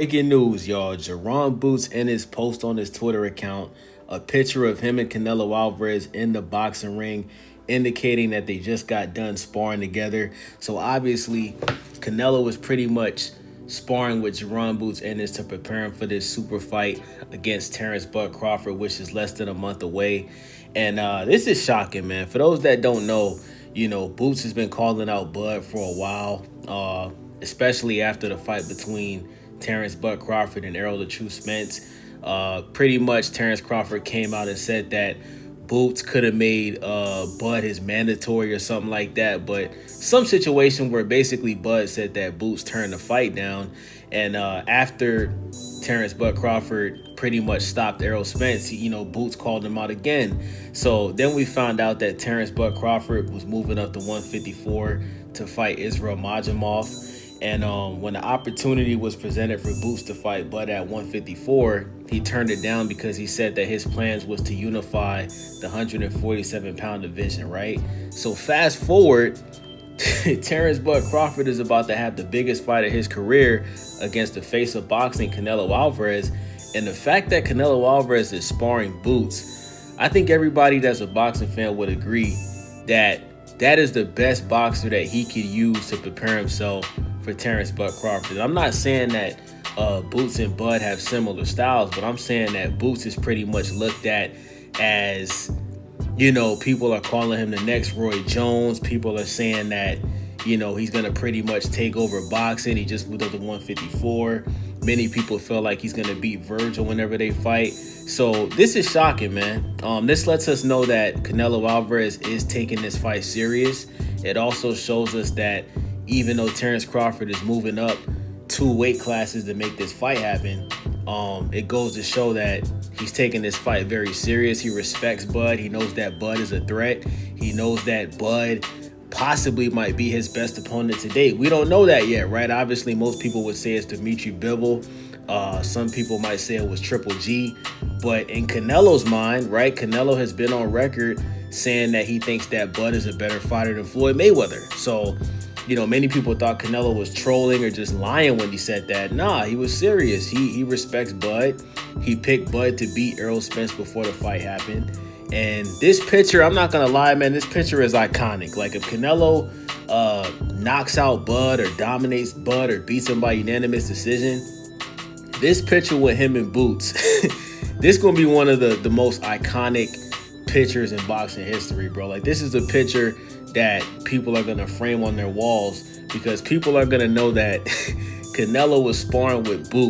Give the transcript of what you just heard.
Breaking news, y'all. Jaron Boots Ennis post on his Twitter account a picture of him and Canelo Alvarez in the boxing ring, indicating that they just got done sparring together. So obviously, Canelo was pretty much sparring with Jaron Boots Ennis to prepare him for this super fight against Terence Crawford, which is less than a month away. And this is shocking, man. For those that don't know, Boots has been calling out Bud for a while, especially after the fight between Terence Crawford and Errol the True Spence. Pretty much Terence Crawford came out and said that Boots could have made Bud his mandatory or something like that, but some situation where basically Bud said that Boots turned the fight down. And after Terence Crawford pretty much stopped Errol Spence, Boots called him out again. So then we found out that Terence Crawford was moving up to 154 to fight Israel Majimov. And when the opportunity was presented for Boots to fight Bud at 154, he turned it down because he said that his plans was to unify the 147-pound division, right? So fast forward, Terence Crawford is about to have the biggest fight of his career against the face of boxing, Canelo Alvarez. And the fact that Canelo Alvarez is sparring Boots, I think everybody that's a boxing fan would agree that that is the best boxer that he could use to prepare himself for Terence Crawford. I'm not saying that Boots and Bud have similar styles, but I'm saying that Boots is pretty much looked at as, people are calling him the next Roy Jones. People are saying that, he's going to pretty much take over boxing. He just moved up to 154. Many people feel like he's going to beat Virgil whenever they fight. So this is shocking, man. This lets us know that Canelo Alvarez is taking this fight serious. It also shows us that even though Terence Crawford is moving up 2 weight classes to make this fight happen, it goes to show that he's taking this fight very serious. He respects Bud. He knows that Bud is a threat. He knows that Bud possibly might be his best opponent to date. We don't know that yet, right? Obviously, most people would say it's Dimitri Bivol. Some people might say it was Triple G. But in Canelo's mind, right, Canelo has been on record saying that he thinks that Bud is a better fighter than Floyd Mayweather. So, many people thought Canelo was trolling or just lying when he said that. Nah, he was serious. He respects Bud. He picked Bud to beat Errol Spence before the fight happened. And this picture, I'm not going to lie, man, this picture is iconic. Like, if Canelo knocks out Bud or dominates Bud or beats him by unanimous decision, this picture with him and Boots, this is going to be one of the most iconic pictures in boxing history, bro. Like, this is a picture that people are going to frame on their walls because people are going to know that Canelo was sparring with Boots.